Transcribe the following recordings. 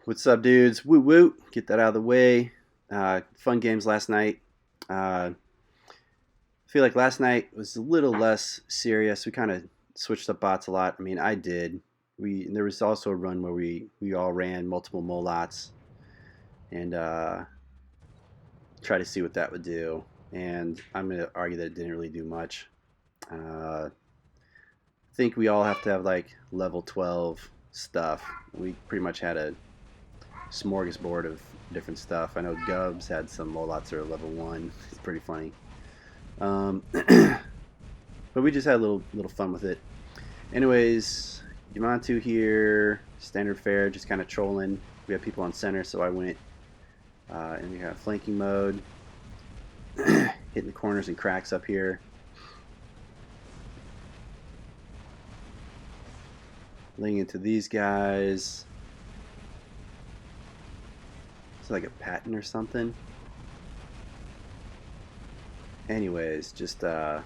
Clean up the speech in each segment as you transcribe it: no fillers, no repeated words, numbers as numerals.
What's up, dudes? Woot woot. Get that out of the way. Fun games last night. I feel like last night was a little less serious. We kind of switched up bots a lot. I mean, I did. There was also a run where we all ran multiple molots and try to see what that would do. And I'm gonna argue that it didn't really do much. I think we all have to have like level 12 stuff. We pretty much had a smorgasbord of different stuff. I know Gubs had some Molots that are level 1. It's pretty funny. But we just had a little fun with it. Anyways, Yamatu here, standard fare, just kind of trolling. We have people on center, so I went and we got flanking mode, hitting the corners and cracks up here. Laying into these guys. It's like a patent or something. Anyways, just I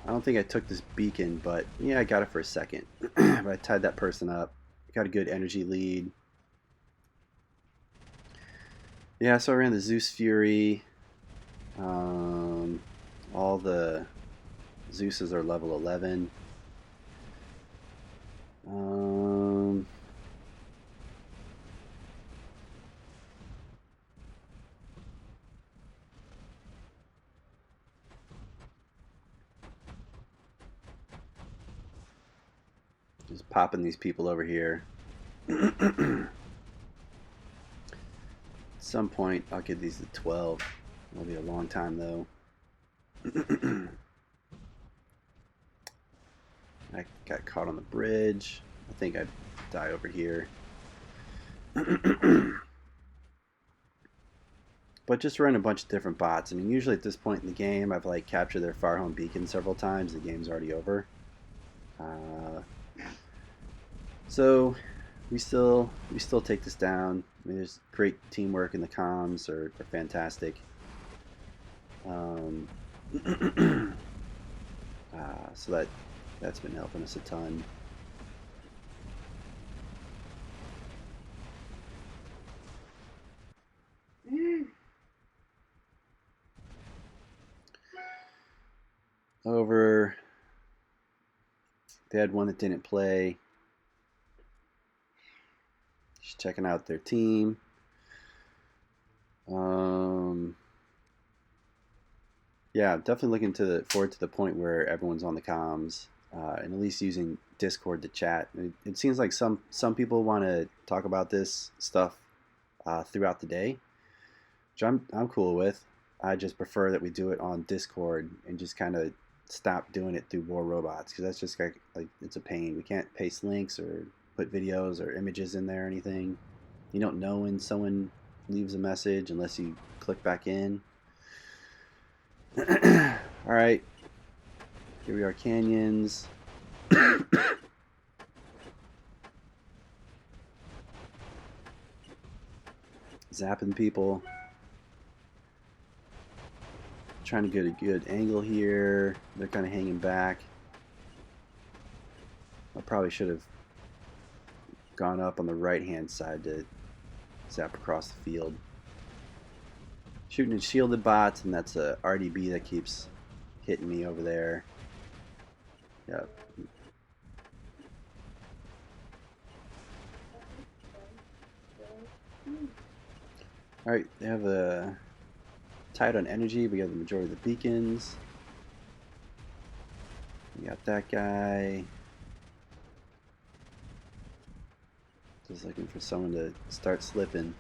don't think I took this beacon, but yeah, I got it for a second. But I tied that person up. Got a good energy lead. Yeah, so I ran the Zeus Fury. All the Zeuses are level 11. Just popping these people over here. At some point, I'll get these to 12. It'll be a long time, though. I got caught on the bridge. I think I'd die over here. But just run a bunch of different bots. I mean, usually at this point in the game, I've like captured their far home beacon several times. The game's already over. So we still take this down. I mean, there's great teamwork, and the comms are fantastic. So that's been helping us a ton. Over. They had one that didn't play. Just checking out their team. Yeah, definitely looking forward to the point where everyone's on the comms and at least using Discord to chat. It seems like some people want to talk about this stuff throughout the day, which I'm cool with. I just prefer that we do it on Discord and just kind of stop doing it through War Robots, because that's just like it's a pain. We can't paste links or put videos or images in there or anything. You don't know when someone leaves a message unless you click back in. Alright, here we are, canyons. Zapping people. Trying to get a good angle here. They're kind of hanging back. I probably should have gone up on the right hand side to zap across the field. Shooting at shielded bots, and that's a RDB that keeps hitting me over there. Yep. Alright, they have a tied on energy. We got the majority of the beacons. We got that guy. Just looking for someone to start slipping.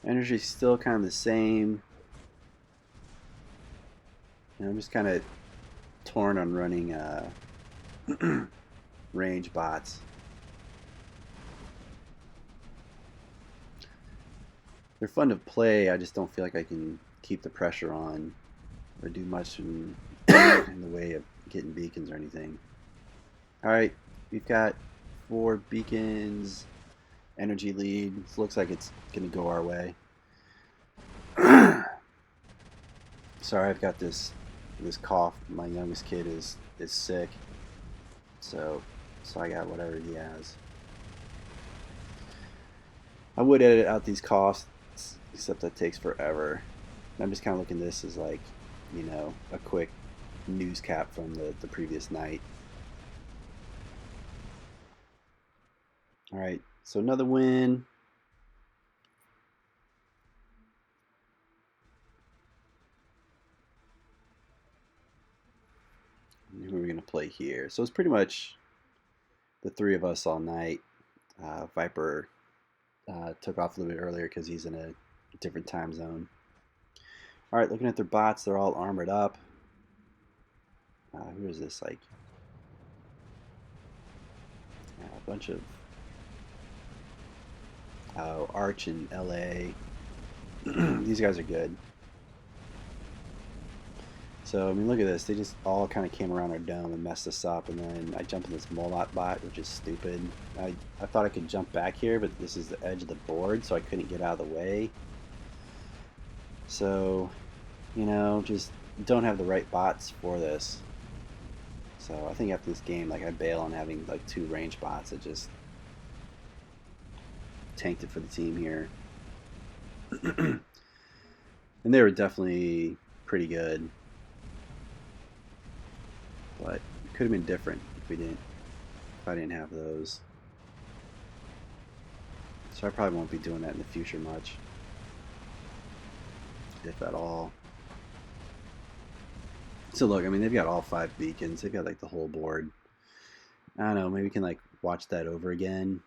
Energy's still kind of the same. And I'm just kind of torn on running range bots. They're fun to play. I just don't feel like I can keep the pressure on or do much in the way of getting beacons or anything. Alright, we've got 4 beacons. Energy lead. Looks like it's going to go our way. Sorry, I've got this cough. My youngest kid is sick, so I got whatever he has. I would edit out these coughs, except that takes forever. I'm just kind of looking at this as like, a quick news cap from the previous night. All right, so another win. Who are we going to play here? So it's pretty much the three of us all night. Viper took off a little bit earlier because he's in a different time zone. All right, looking at their bots, they're all armored up. Who is this? Like a bunch of Arch and LA. These guys are good. So, I mean, look at this. They just all kind of came around our dome and messed us up. And then I jumped in this Molot bot, which is stupid. I thought I could jump back here, but this is the edge of the board, so I couldn't get out of the way. So, just don't have the right bots for this. So I think after this game, like, I bail on having like 2 range bots. It just tanked it for the team here. And they were definitely pretty good. But it could have been different if I didn't have those. So I probably won't be doing that in the future much, if at all. So look, I mean, they've got all 5 beacons. They've got like the whole board. I don't know, maybe we can like watch that over again.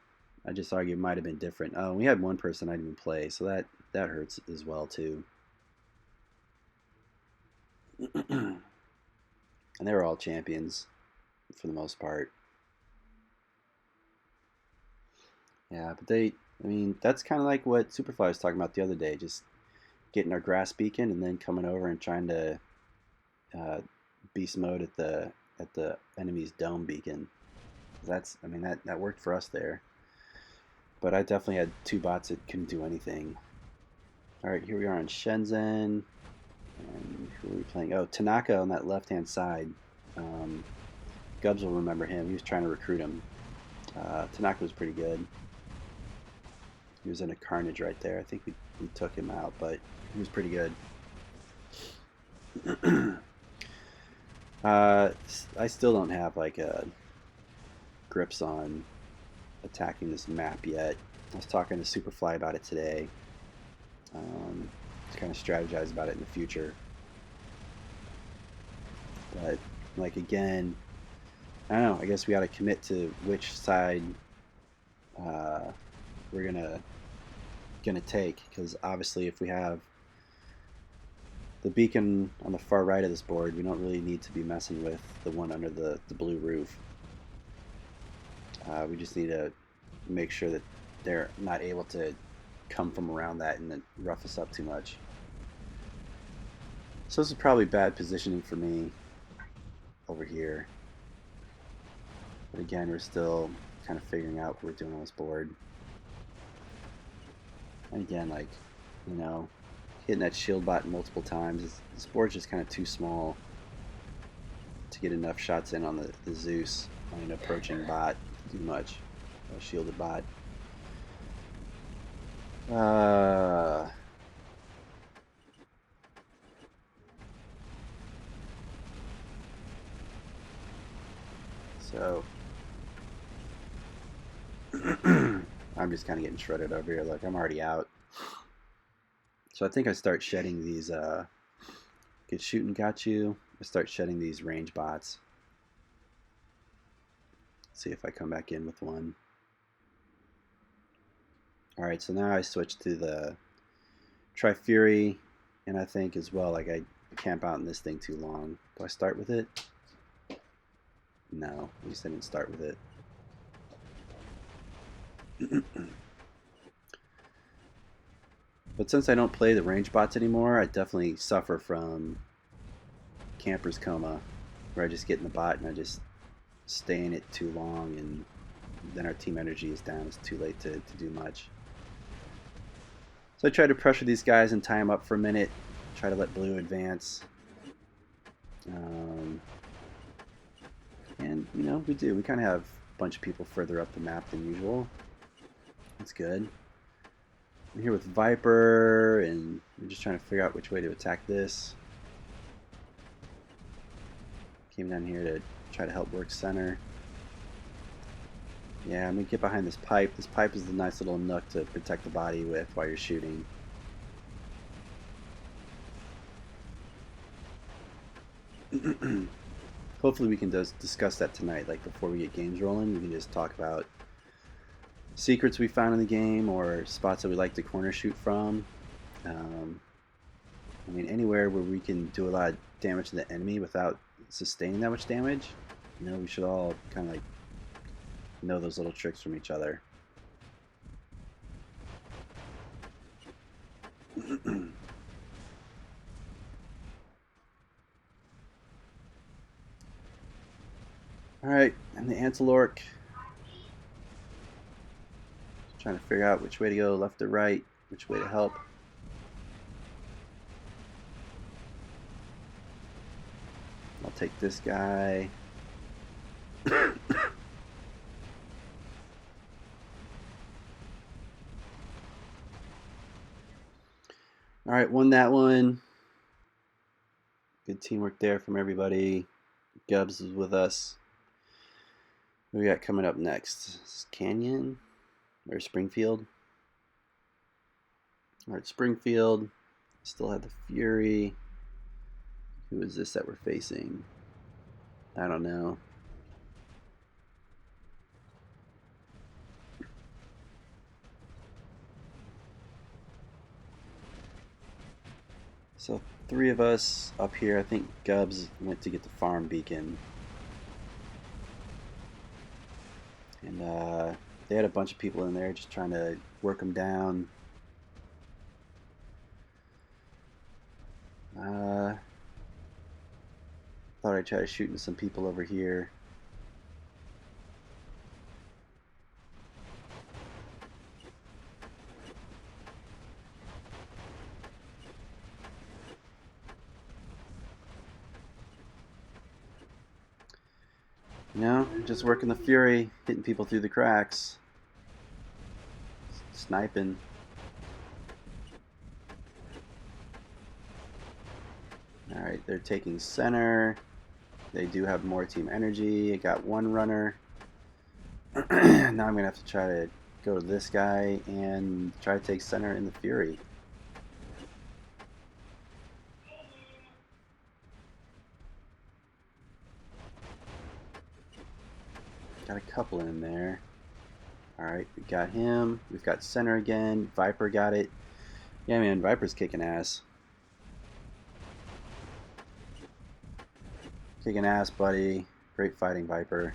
I just argue it might have been different. Oh, we had one person I didn't even play, so that hurts as well too. And they were all champions for the most part. Yeah, but I mean, that's kind of like what Superfly was talking about the other day, just getting our grass beacon and then coming over and trying to beast mode at the enemy's dome beacon. I mean, that worked for us there. But I definitely had 2 bots that couldn't do anything. All right, here we are on Shenzhen. And who are we playing? Oh, Tanaka on that left-hand side. Gubbs will remember him. He was trying to recruit him. Tanaka was pretty good. He was in a Carnage right there. I think we took him out, but he was pretty good. I still don't have like grips on attacking this map yet. I was talking to Superfly about it today. To kind of strategize about it in the future. But like again, I don't know. I guess we got to commit to which side we're gonna take, because obviously if we have the beacon on the far right of this board, we don't really need to be messing with the one under the blue roof. We just need to make sure that they're not able to come from around that and then rough us up too much. So this is probably bad positioning for me over here. But again, we're still kind of figuring out what we're doing on this board. And again, like, hitting that shield bot multiple times. This board's just kind of too small to get enough shots in on the Zeus on an approaching bot too much. A shielded bot. So I'm just kind of getting shredded over here. Look, I'm already out. So I think I start shedding these get shooting got you. I start shedding these range bots. See if I come back in with one. Alright, so now I switch to the Tri-Fury, and I think as well, like, I camp out in this thing too long. Do I start with it? No, at least I didn't start with it. But since I don't play the range bots anymore, I definitely suffer from camper's coma, where I just get in the bot and I just stay in it too long, and then our team energy is down. It's too late to do much. So I try to pressure these guys and tie them up for a minute. Try to let blue advance. And, you know, we do. We kind of have a bunch of people further up the map than usual. That's good. I'm here with Viper, and we're just trying to figure out which way to attack this. Came down here to try to help work center. Yeah, I'm going to get behind this pipe. This pipe is a nice little nook to protect the body with while you're shooting. Hopefully we can discuss that tonight, like before we get games rolling. We can just talk about secrets we found in the game or spots that we like to corner shoot from. I mean, anywhere where we can do a lot of damage to the enemy without sustaining that much damage. You know, we should all kind of like know those little tricks from each other. Alright, and the Antilorc. Just trying to figure out which way to go, left or right, which way to help. I'll take this guy. Alright, won that one. Good teamwork there from everybody. Gubbs is with us. What we got coming up next? This is Canyon or Springfield. Alright, Springfield. Still have the Fury. Who is this that we're facing? I don't know. So 3 of us up here. I think Gubbs went to get the farm beacon. And they had a bunch of people in there just trying to work them down. Thought I'd try to shoot into some people over here. You know, just working the Fury, hitting people through the cracks. Sniping. Alright, they're taking center. They do have more team energy. I got one runner. Now I'm going to have to try to go to this guy and try to take center in the Fury. Got a couple in there. Alright, we got him. We've got center again. Viper got it. Yeah, man, Viper's kicking ass. Kicking ass, buddy. Great fighting, Viper.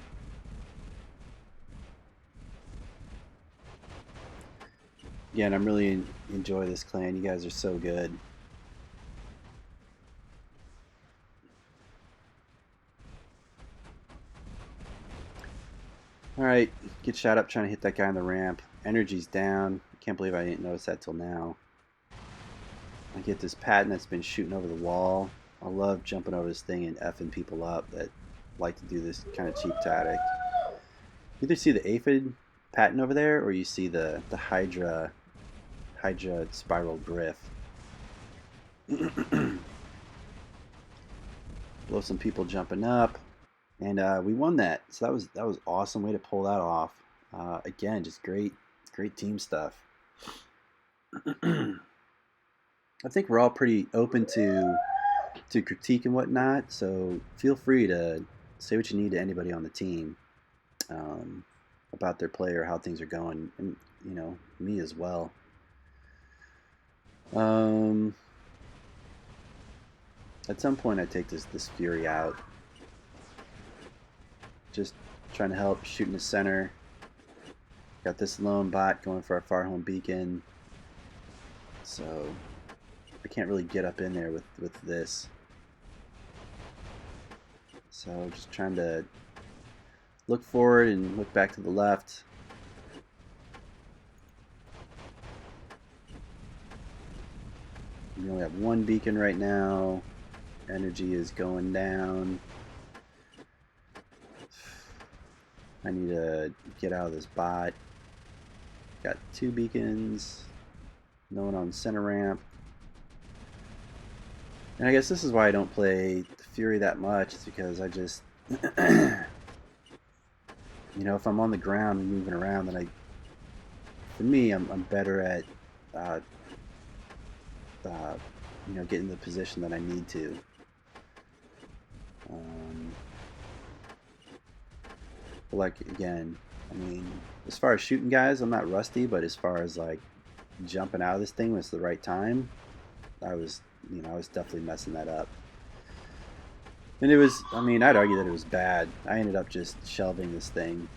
Again, I'm really enjoy this clan. You guys are so good. Alright, get shot up trying to hit that guy on the ramp. Energy's down. I can't believe I didn't notice that till now. I get this Patton that's been shooting over the wall. I love jumping over this thing and effing people up that like to do this kind of cheap tactic. You either see the aphid Patton over there or you see the Hydra spiral griff. Blow some people jumping up. And we won that, so that was awesome way to pull that off. Again, just great team stuff. I think we're all pretty open to critique and whatnot, so feel free to say what you need to anybody on the team about their play or how things are going, and you know, me as well. At some point, I take this Fury out. Just trying to help, shooting the center. Got this lone bot going for our far home beacon. So I can't really get up in there with this. So just trying to look forward and look back to the left. We only have one beacon right now. Energy is going down. I need to get out of this bot. Got 2 beacons. No one on center ramp. And I guess this is why I don't play the Fury that much. It's because I just, you know, if I'm on the ground and moving around, then for me, I'm better at, uh, you know, getting the position that I need to. But like, again, I mean, as far as shooting guys, I'm not rusty, but as far as like jumping out of this thing when it's the right time, I was definitely messing that up. And it was, I mean, I'd argue that it was bad. I ended up just shelving this thing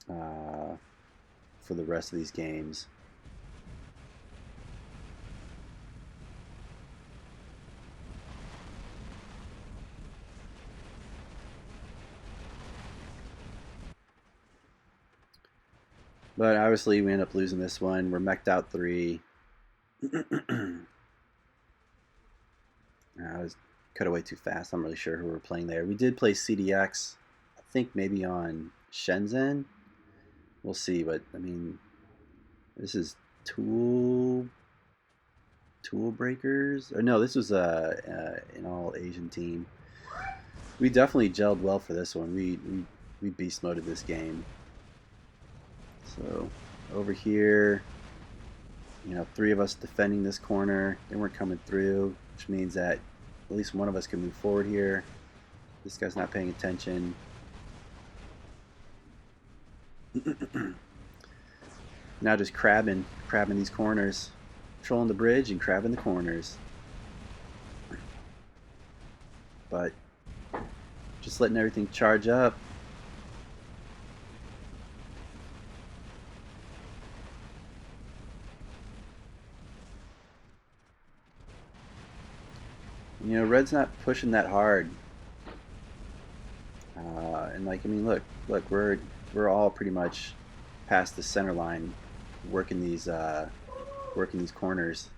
for the rest of these games. But obviously we end up losing this one. We're mech'd out 3. I was cut away too fast. I'm really sure who we're playing there. We did play CDX, I think maybe on Shenzhen. We'll see, but I mean, this is Tool Breakers. Or no, this was an all Asian team. We definitely gelled well for this one. We beast moded this game. So over here, you know, 3 of us defending this corner. They weren't coming through, which means that at least one of us can move forward here. This guy's not paying attention. Now just crabbing these corners. Trolling the bridge and crabbing the corners. But just letting everything charge up. You know, Red's not pushing that hard. And like, I mean, look, we're all pretty much past the center line, working these corners.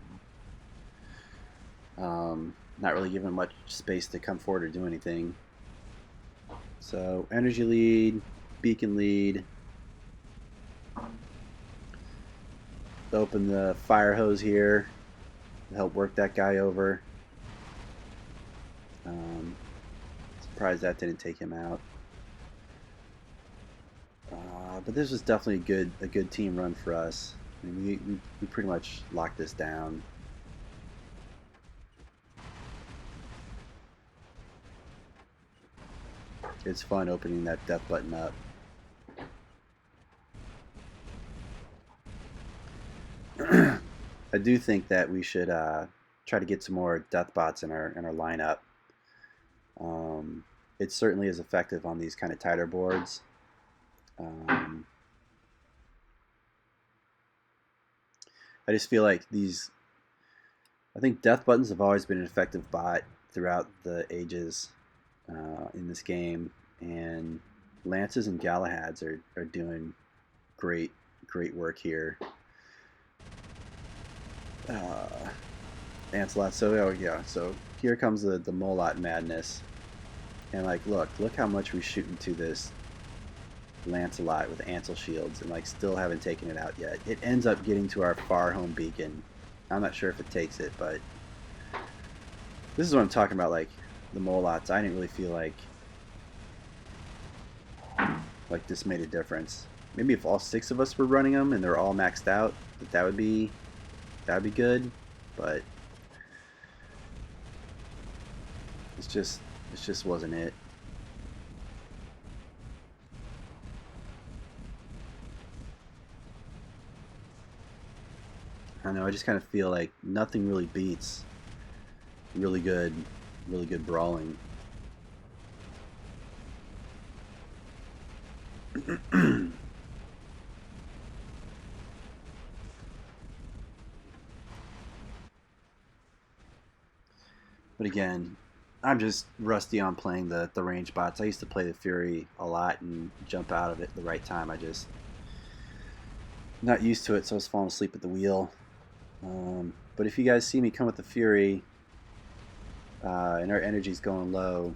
Not really giving much space to come forward or do anything. So energy lead, beacon lead. Open the fire hose here to help work that guy over. Surprised that didn't take him out. But this was definitely a good team run for us. I mean, we pretty much locked this down. It's fun opening that death button up. I do think that we should try to get some more death bots in our lineup. It certainly is effective on these kind of tighter boards. I just feel like I think death buttons have always been an effective bot throughout the ages in this game, and Lances and Galahads are doing great work here. Ancelot, so here comes the Molot madness. And like, look how much we shoot into this Lancelot with Ansel shields, and like still haven't taken it out yet. It ends up getting to our far home beacon. I'm not sure if it takes it, but this is what I'm talking about. Like the Molots, I didn't really feel like this made a difference. Maybe if all 6 of us were running them and they're all maxed out, that would be good. But it just wasn't it. I don't know, I just kind of feel like nothing really beats really good brawling. But again, I'm just rusty on playing the range bots. I used to play the Fury a lot and jump out of it at the right time. I just not used to it, so I was falling asleep at the wheel. But But if you guys see me come with the Fury and our energy's going low,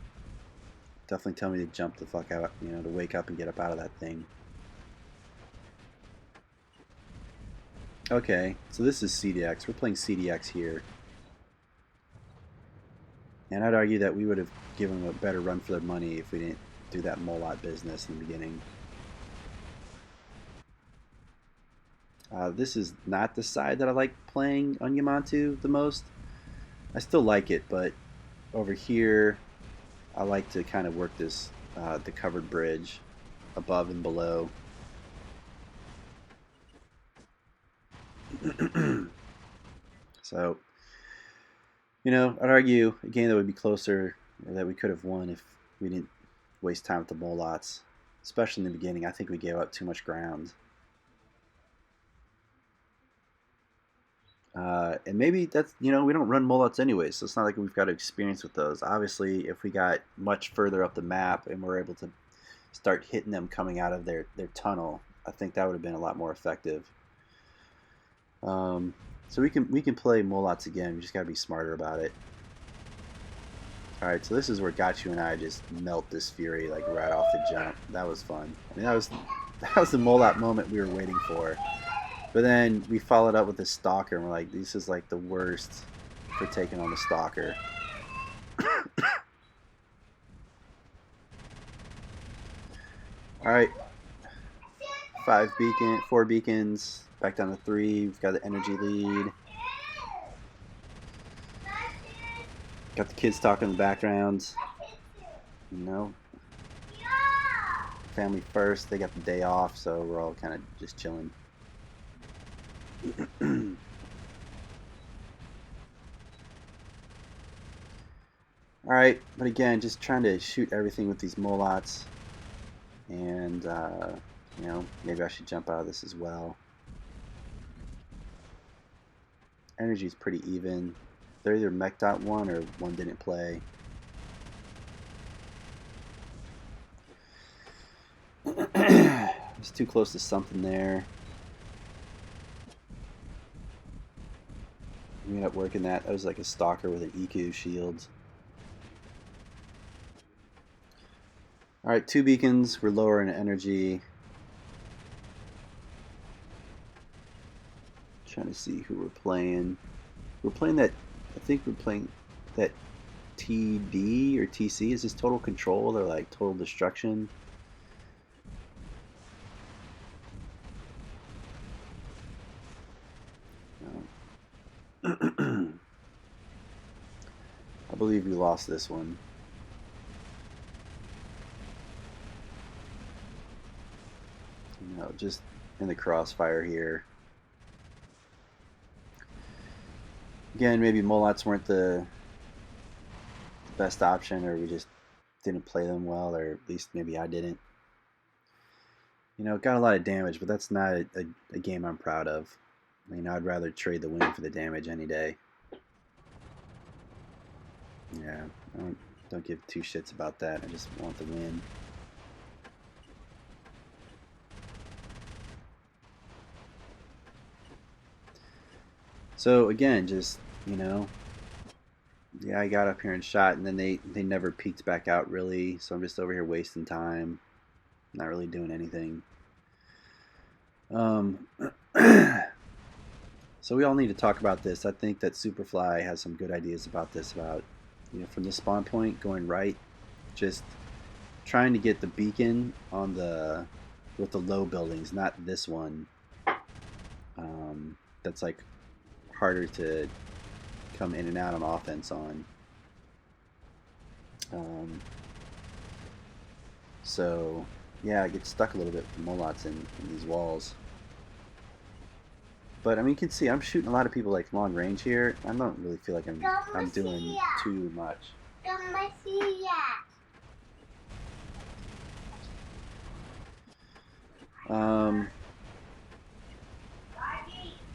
definitely tell me to jump the fuck out, you know, to wake up and get up out of that thing. Okay, so this is CDX. We're playing CDX here. And I'd argue that we would have given them a better run for their money if we didn't do that Molot business in the beginning. This is not the side that I like playing on Yamato the most. I still like it, but over here I like to kind of work this the covered bridge above and below. So, you know, I'd argue a game that would be closer, or that we could have won if we didn't waste time with the Molots, especially in the beginning. I think we gave up too much ground. And maybe that's, you know, we don't run Molots anyway, so it's not like we've got experience with those. Obviously, if we got much further up the map and we're able to start hitting them coming out of their tunnel, I think that would have been a lot more effective. So we can play Molots again. We just gotta be smarter about it. All right, so this is where Gachu and I just melt this Fury like right off the jump. That was fun. I mean, that was the Molot moment we were waiting for. But then we followed up with the Stalker, and we're like, this is like the worst for taking on the Stalker. All right, 4 beacons. Back down to 3. We've got the energy lead. Got the kids talking in the background. You know, family first. They got the day off, so we're all kind of just chilling. All right, but again, just trying to shoot everything with these Molots, and you know, maybe I should jump out of this as well. Energy is pretty even. They're either meched out one or one didn't play. It's too close to something there. We ended up working that. That was like a Stalker with an EQ shield. Alright, 2 beacons. We're lower in energy. Trying to see who we're playing. We're playing that, I think we're playing that TD or TC. Is this Total Control or like Total Destruction? I believe we lost this one. You know, just in the crossfire here. Again, maybe Molots weren't the best option, or we just didn't play them well, or at least maybe I didn't. You know, got a lot of damage, but that's not a game I'm proud of. I mean, I'd rather trade the win for the damage any day. Yeah, I don't give 2 shits about that. I just want the win. So again, just, you know, yeah, I got up here and shot, and then they never peeked back out really, so I'm just over here wasting time, not really doing anything. So we all need to talk about this. I think that Superfly has some good ideas about this, about, you know, from the spawn point going right, just trying to get the beacon on the with the low buildings, not this one. That's like harder to come in and out on offense on. So yeah, I get stuck a little bit with the Molots in these walls. But I mean, you can see I'm shooting a lot of people like long range here. I don't really feel like I'm doing too much.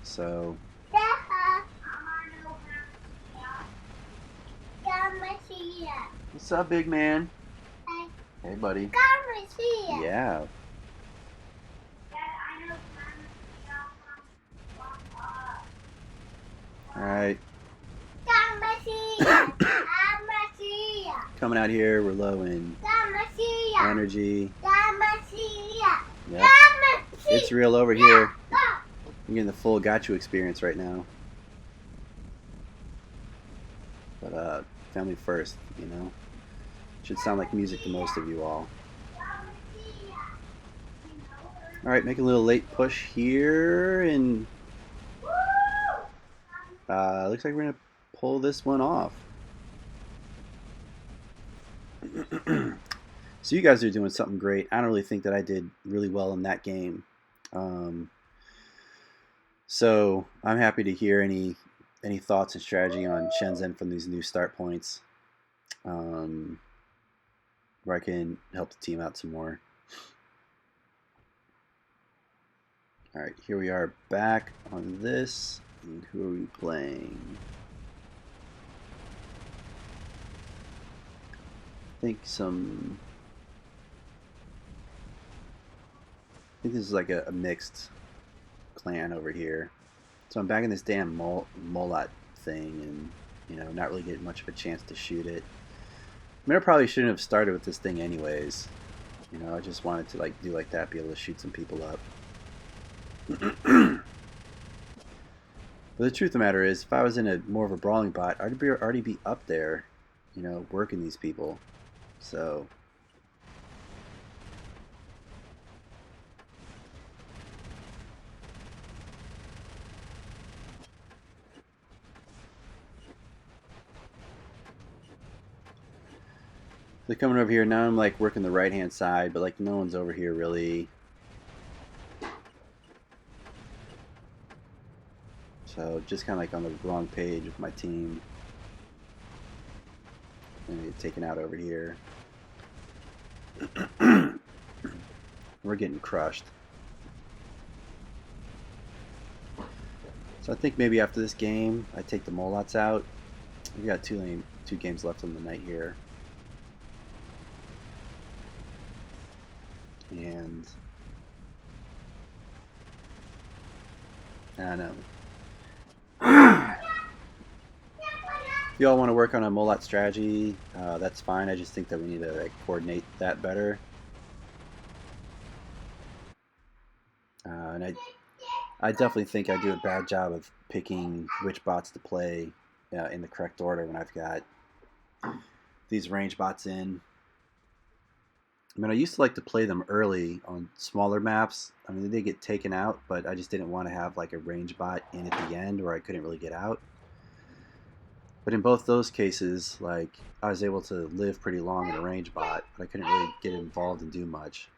So what's up, big man? Hey, buddy. Yeah. Alright. Coming out here, we're low in energy. Yep. It's real over here. I'm getting the full Gachu experience right now. But family first, you know. Should sound like music to most of you all. Alright, make a little late push here, and looks like we're going to pull this one off. So you guys are doing something great. I don't really think that I did really well in that game. So I'm happy to hear any thoughts and strategy on Shenzhen from these new start points, where I can help the team out some more. All right, here we are back on this. And who are we playing? I think this is like a mixed clan over here. So I'm back in this damn Molat thing, and not really getting much of a chance to shoot it. I mean, I probably shouldn't have started with this thing anyways. I just wanted to do like that, be able to shoot some people up. But the truth of the matter is, if I was in more of a brawling bot, I'd already be up there, working these people. So they're coming over here now. I'm like working the right hand side, but like no one's over here really. So just kind of like on the wrong page with my team. And get taken out over here. We're getting crushed. So I think maybe after this game, I take the Molats out. We got two games left on the night here. And I don't know. If y'all want to work on a Molat strategy, that's fine. I just think that we need to coordinate that better. And I definitely think I do a bad job of picking which bots to play in the correct order when I've got these range bots in. I mean, I used to like to play them early on smaller maps. I mean, they get taken out, but I just didn't want to have like a range bot in at the end where I couldn't really get out. But in both those cases, like, I was able to live pretty long in a range bot, but I couldn't really get involved and do much.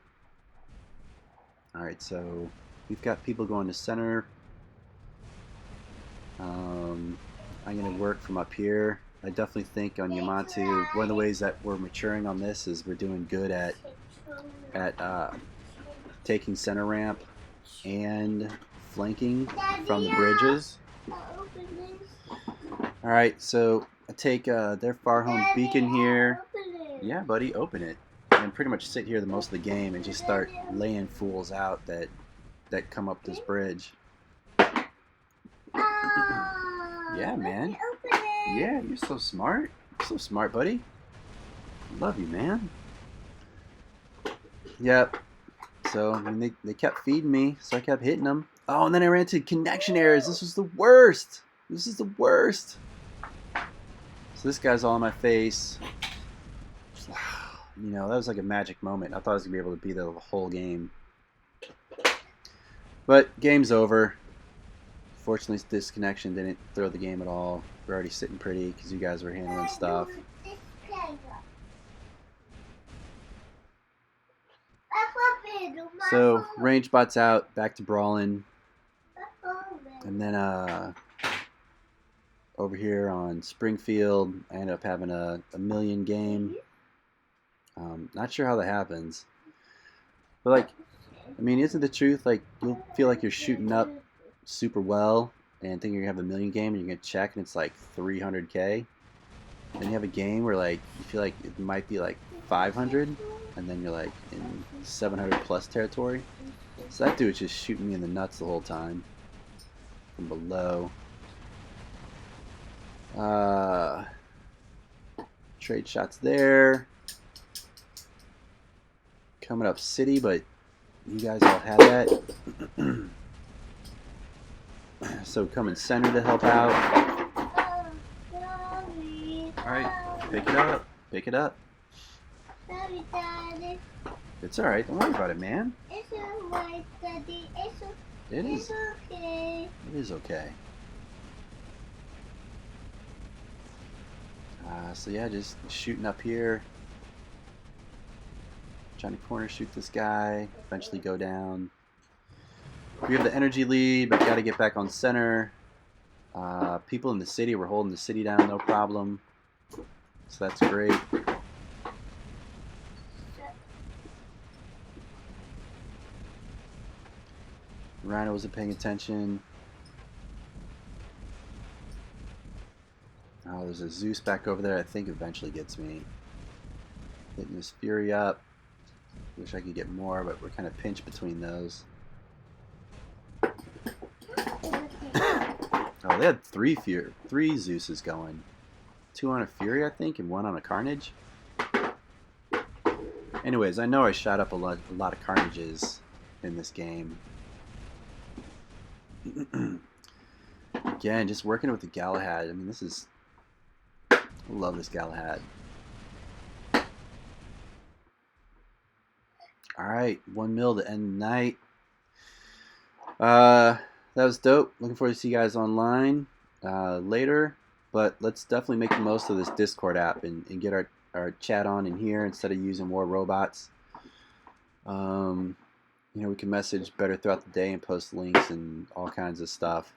Alright, so we've got people going to center. I'm going to work from up here. I definitely think on Yamato, one of the ways that we're maturing on this is we're doing good at taking center ramp and flanking from the bridges. Alright, so I take their far home beacon here. Yeah, buddy, open it. And pretty much sit here the most of the game and just start laying fools out that come up this bridge. Yeah, man. Yeah, you're so smart. You're so smart, buddy. Love you, man. Yep. So, I mean, they kept feeding me, so I kept hitting them. Oh, and then I ran into connection errors. This was the worst. This is the worst. So this guy's all in my face. That was like a magic moment. I thought I was going to be able to be there the whole game. But game's over. Fortunately, this connection didn't throw the game at all. We're already sitting pretty because you guys were handling stuff. So range bots out, back to brawling. And then over here on Springfield, I ended up having a million game. Not sure how that happens. But like, I mean, isn't the truth like you'll feel like you're shooting up super well and think you're gonna have a million game and you're gonna check and it's like 300k. Then you have a game where like you feel like it might be like 500 and then you're like in 700 plus territory. So that dude's just shooting me in the nuts the whole time from below. Uh, trade shots there. Coming up city, but you guys all had that. So coming center to help out. Alright, pick it up. Pick it up. It's alright, don't worry about it, man. It's alright, Daddy. It is okay. It is okay. So yeah, just shooting up here. Trying to corner shoot this guy. Eventually go down. We have the energy lead, but got to get back on center. People in the city, we're holding the city down, no problem. So that's great. Rhino wasn't paying attention. Oh, there's a Zeus back over there. I think eventually gets me. Hitting this Fury up. Wish I could get more, but we're kind of pinched between those. Oh, they had three Zeuses going. 2 on a Fury, I think, and 1 on a Carnage. Anyways, I know I shot up a lot of Carnages in this game. Again, just working with the Galahad. I mean, this is... I love this Galahad. Alright, 1 mil to end the night. That was dope. Looking forward to see you guys online later. But let's definitely make the most of this Discord app and get our chat on in here instead of using more robots. You know, we can message better throughout the day and post links and all kinds of stuff.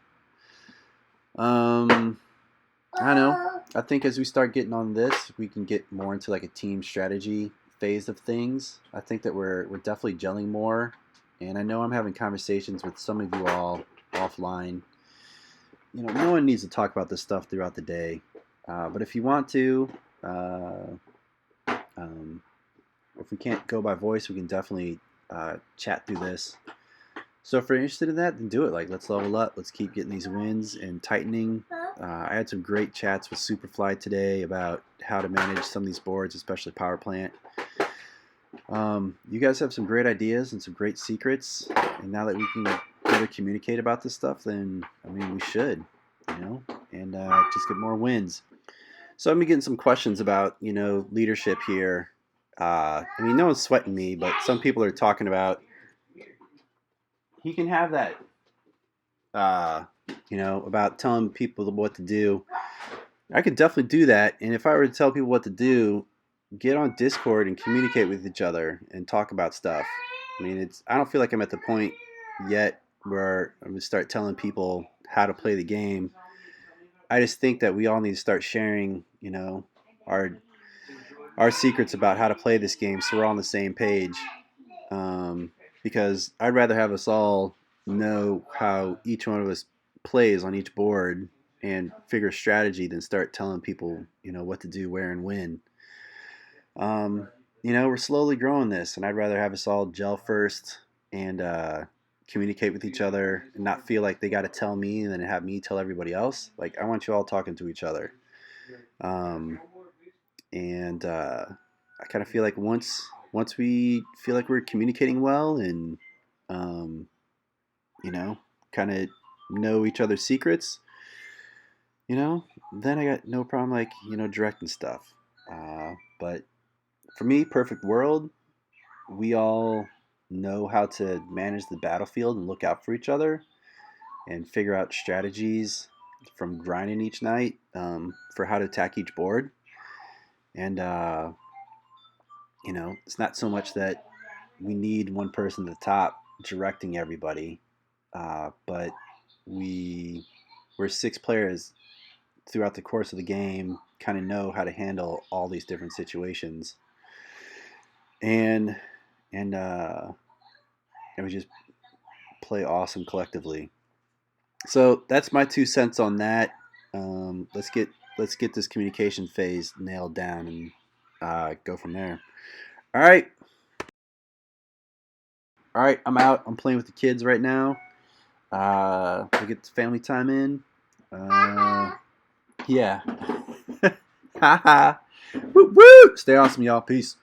I don't know. I think as we start getting on this, we can get more into like a team strategy phase of things. I think that we're definitely gelling more. And I know I'm having conversations with some of you all offline. You know, no one needs to talk about this stuff throughout the day. But if you want to, if we can't go by voice, we can definitely chat through this. So if you're interested in that, then do it. Like, let's level up. Let's keep getting these wins and tightening. I had some great chats with Superfly today about how to manage some of these boards, especially Power Plant. You guys have some great ideas and some great secrets. And now that we can better communicate about this stuff, then, I mean, we should, you know, and just get more wins. So I'm getting some questions about, you know, leadership here. I mean, no one's sweating me, but some people are talking about, he can have that, you know, about telling people what to do. I could definitely do that. And if I were to tell people what to do, get on Discord and communicate with each other and talk about stuff. I mean, I don't feel like I'm at the point yet where I'm going to start telling people how to play the game. I just think that we all need to start sharing, you know, our secrets about how to play this game so we're all on the same page. Because I'd rather have us all know how each one of us plays on each board and figure strategy than start telling people, you know, what to do, where, and when. You know, we're slowly growing this, and I'd rather have us all gel first and communicate with each other and not feel like they got to tell me than have me tell everybody else. Like, I want you all talking to each other. I kind of feel like once we feel like we're communicating well and you know, kind of know each other's secrets, you know, then I got no problem like, you know, directing stuff. But for me, perfect world, we all know how to manage the battlefield and look out for each other and figure out strategies from grinding each night for how to attack each board. And you know, it's not so much that we need one person at the top directing everybody, but we're 6 players throughout the course of the game, kind of know how to handle all these different situations, and we just play awesome collectively. So that's my 2 cents on that. Let's get this communication phase nailed down and go from there. All right, I'm out. I'm playing with the kids right now. We get family time in. Yeah. Ha ha. Woot woot. Stay awesome, y'all. Peace.